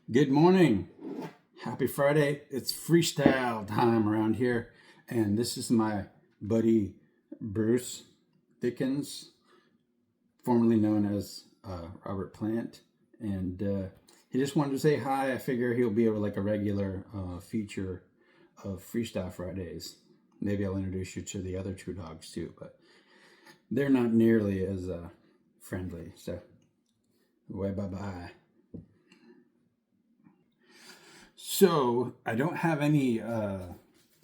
Good morning. Happy Friday. It's freestyle time around here. And this is my buddy Bruce Dickens, formerly known as Robert Plant. And he just wanted to say hi. I figure he'll be like a regular feature of Freestyle Fridays. Maybe I'll introduce you to the other two dogs too, but they're not nearly as friendly. So, bye-bye. So I don't have any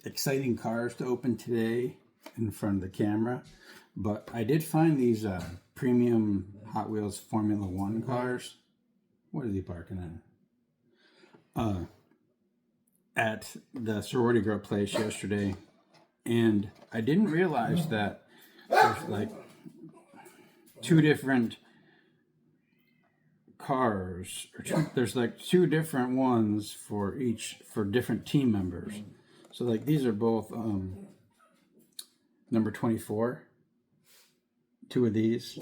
exciting cars to open today in front of the camera, but I did find these premium Hot Wheels Formula One cars. What are they parking at the sorority girl place yesterday, and I didn't realize that there's like two different cars, there's like two different ones for different team members. So like these are both number 24, two of these.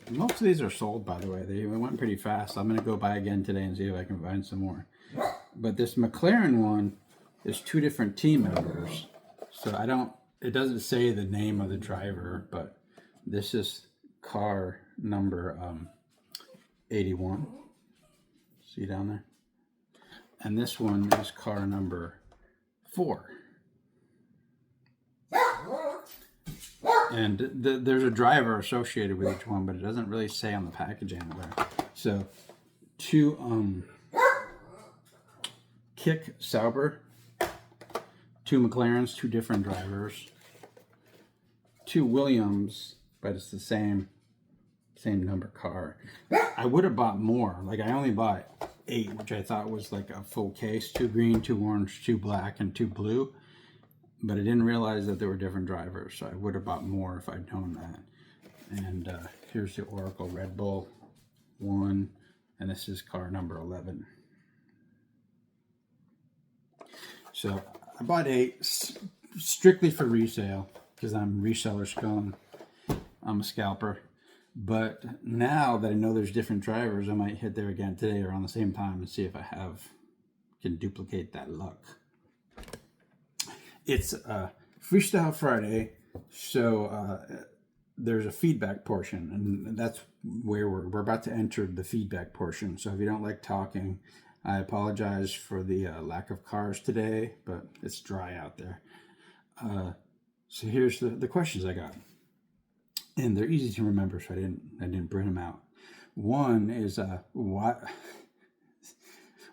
Most of these are sold, by the way. They went pretty fast. I'm gonna go by again today and see if I can find some more. But this McLaren one is two different team members, so it doesn't say the name of the driver, but this is car number 81. See down there? And this one is car number 4. And there's a driver associated with each one, but it doesn't really say on the package anywhere. So, two Kick Sauber, two McLarens, two different drivers, two Williams, but it's the same number car. I would have bought more. Like I only bought 8, which I thought was like a full case: 2 green, 2 orange, 2 black, and 2 blue. But I didn't realize that there were different drivers, so I would have bought more if I'd known that. And here's the Oracle Red Bull 1, and this is car number 11. So I bought 8 strictly for resale because I'm reseller scum. I'm a scalper. But now that I know there's different drivers, I might hit there again today or on the same time and see if I can duplicate that luck. It's Freestyle Friday, so there's a feedback portion, and that's where we're about to enter the feedback portion. So if you don't like talking, I apologize for the lack of cars today, but it's dry out there. So here's the questions I got. And they're easy to remember, so I didn't print them out. One is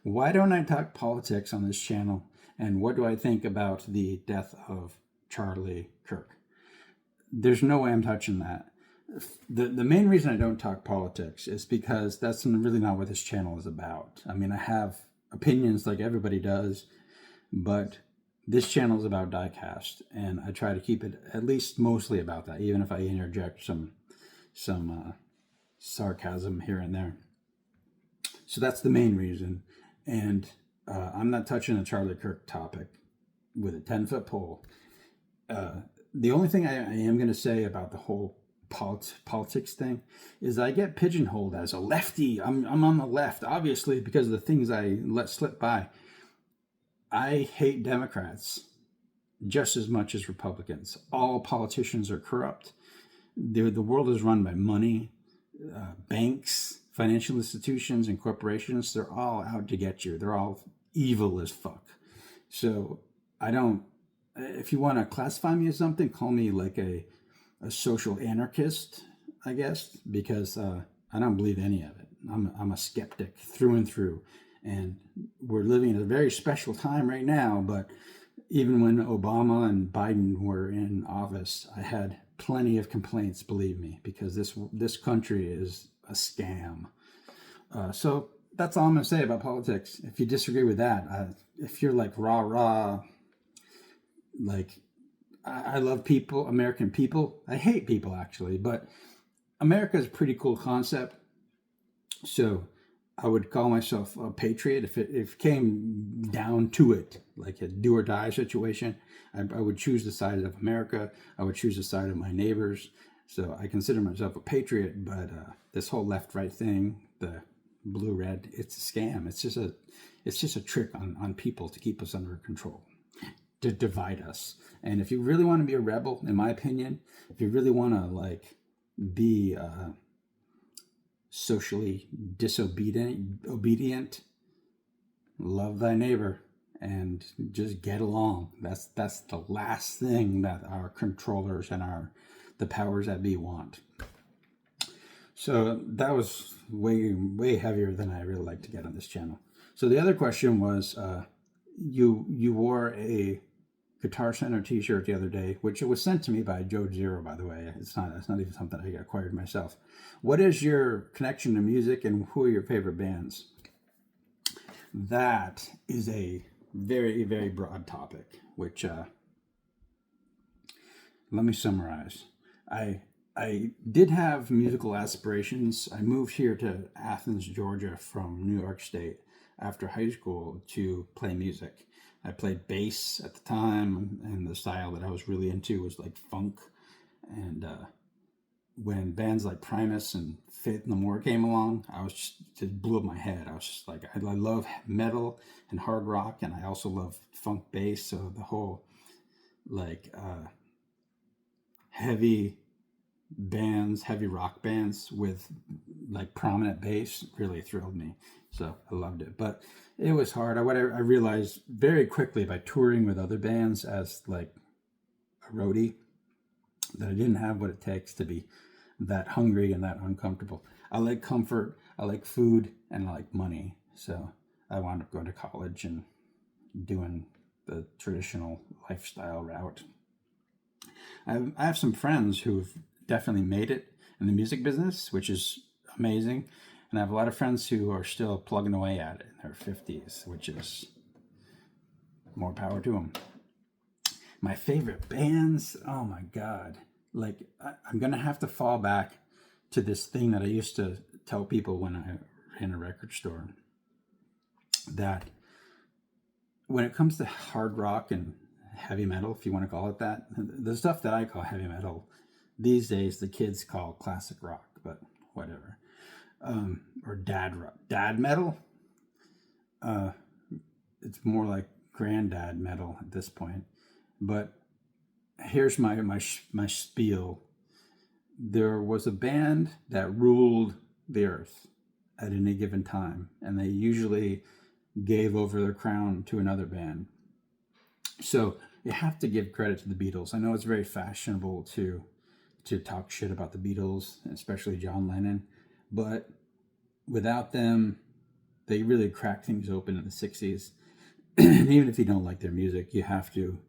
why don't I talk politics on this channel, and what do I think about the death of Charlie Kirk? There's no way I'm touching that. The main reason I don't talk politics is because that's really not what this channel is about. I mean, I have opinions like everybody does, but this channel is about diecast, and I try to keep it at least mostly about that, even if I interject some sarcasm here and there. So that's the main reason. And I'm not touching a Charlie Kirk topic with a 10-foot pole. The only thing I am going to say about the whole politics thing is I get pigeonholed as a lefty. I'm on the left, obviously, because of the things I let slip by. I hate Democrats just as much as Republicans. All politicians are corrupt. The world is run by money, banks, financial institutions, and corporations. They're all out to get you. They're all evil as fuck. So if you want to classify me as something, call me like a social anarchist, I guess, because I don't believe any of it. I'm a skeptic through and through. And we're living in a very special time right now, but even when Obama and Biden were in office, I had plenty of complaints, believe me, because this country is a scam. So that's all I'm going to say about politics. If you disagree with that, if you're like rah, like I love people, American people. I hate people, actually, but America is a pretty cool concept. So I would call myself a patriot if it came down to it, like a do or die situation. I would choose the side of America. I would choose the side of my neighbors. So I consider myself a patriot, but this whole left-right thing, the blue red. It's a scam. It's just a trick on people to keep us under control, to divide us. And if you really want to be a rebel, in my opinion, if you really want to like be socially obedient, love thy neighbor and just get along. That's the last thing that our controllers and the powers that be want. So that was way heavier than I really like to get on this channel. So the other question was, you wore a Guitar Center t-shirt the other day, which it was sent to me by Joe Zero, by the way. It's not even something I acquired myself. What is your connection to music, and who are your favorite bands? That is a very, very broad topic, which let me summarize. I did have musical aspirations. I moved here to Athens, Georgia from New York State after high school to play music. I played bass at the time, and the style that I was really into was like funk. And when bands like Primus and Faith No More came along, it blew up my head. I was just like, I love metal and hard rock, and I also love funk bass. So the whole like heavy rock bands with like prominent bass really thrilled me. So I loved it, but it was hard. I realized very quickly by touring with other bands as like a roadie that I didn't have what it takes to be that hungry and that uncomfortable. I like comfort, I like food, and I like money. So I wound up going to college and doing the traditional lifestyle route. I have some friends who've definitely made it in the music business, which is amazing. And I have a lot of friends who are still plugging away at it in their 50s, which is more power to them. My favorite bands, oh my God. Like, I'm going to have to fall back to this thing that I used to tell people when I ran a record store, that when it comes to hard rock and heavy metal, if you want to call it that, the stuff that I call heavy metal, these days the kids call classic rock, but whatever. Or dad rock, dad metal. It's more like granddad metal at this point. But here's my spiel. There was a band that ruled the earth at any given time, and they usually gave over their crown to another band. So you have to give credit to the Beatles. I know it's very fashionable to talk shit about the Beatles, especially John Lennon, but without them, they really cracked things open in the 60s. And even if you don't like their music, you have to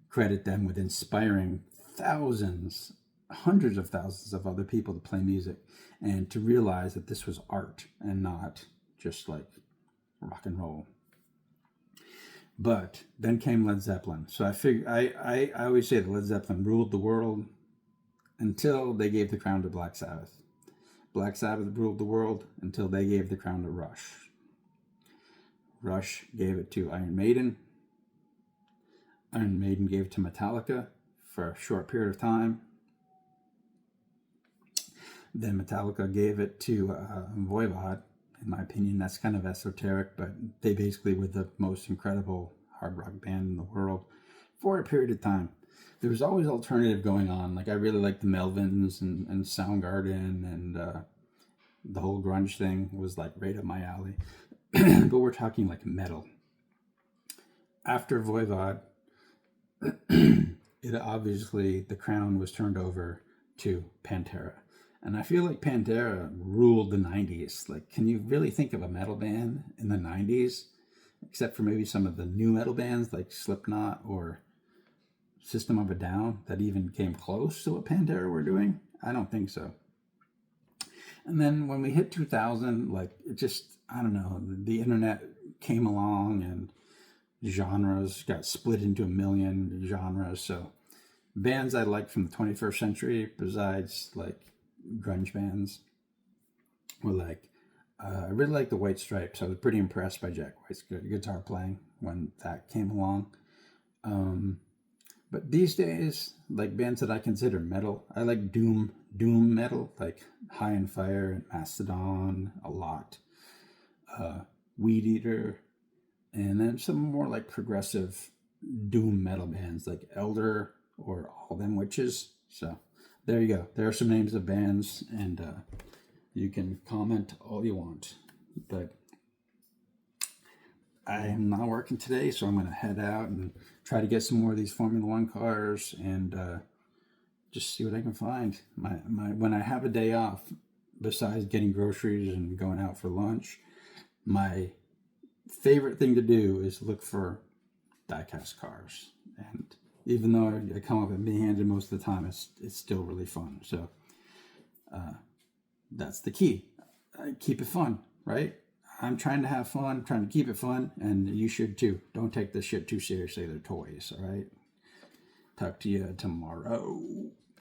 credit them with inspiring thousands, hundreds of thousands of other people to play music and to realize that this was art and not just like rock and roll. But then came Led Zeppelin. So I always say that Led Zeppelin ruled the world until they gave the crown to Black Sabbath. Black Sabbath ruled the world until they gave the crown to Rush. Rush gave it to Iron Maiden. Iron Maiden gave it to Metallica for a short period of time. Then Metallica gave it to Voivod. In my opinion, that's kind of esoteric, but they basically were the most incredible hard rock band in the world for a period of time. There was always alternative going on. Like I really liked the Melvins and Soundgarden, and the whole grunge thing was like right up my alley. But we're talking like metal. After Voivod, it obviously the crown was turned over to Pantera. And I feel like Pantera ruled the 90s. Like, can you really think of a metal band in the 90s? Except for maybe some of the new metal bands like Slipknot or System of a Down that even came close to what Pantera were doing? I don't think so. And then when we hit 2000, like, it just, I don't know, the internet came along and genres got split into a million genres. So bands I liked from the 21st century, besides like grunge bands, were like, I really liked the White Stripes. I was pretty impressed by Jack White's guitar playing when that came along. But these days, like bands that I consider metal, I like doom metal, like High on Fire and Mastodon a lot. Weed Eater, and then some more like progressive doom metal bands like Elder or All Them Witches. So there you go. There are some names of bands, and you can comment all you want. But I am not working today, so I'm going to head out and try to get some more of these Formula One cars and just see what I can find. My when I have a day off, besides getting groceries and going out for lunch, my favorite thing to do is look for diecast cars. And even though I come up empty-handed most of the time, it's still really fun. So that's the key. Keep it fun, right? I'm trying to have fun, trying to keep it fun, and you should too. Don't take this shit too seriously. They're toys, all right? Talk to you tomorrow.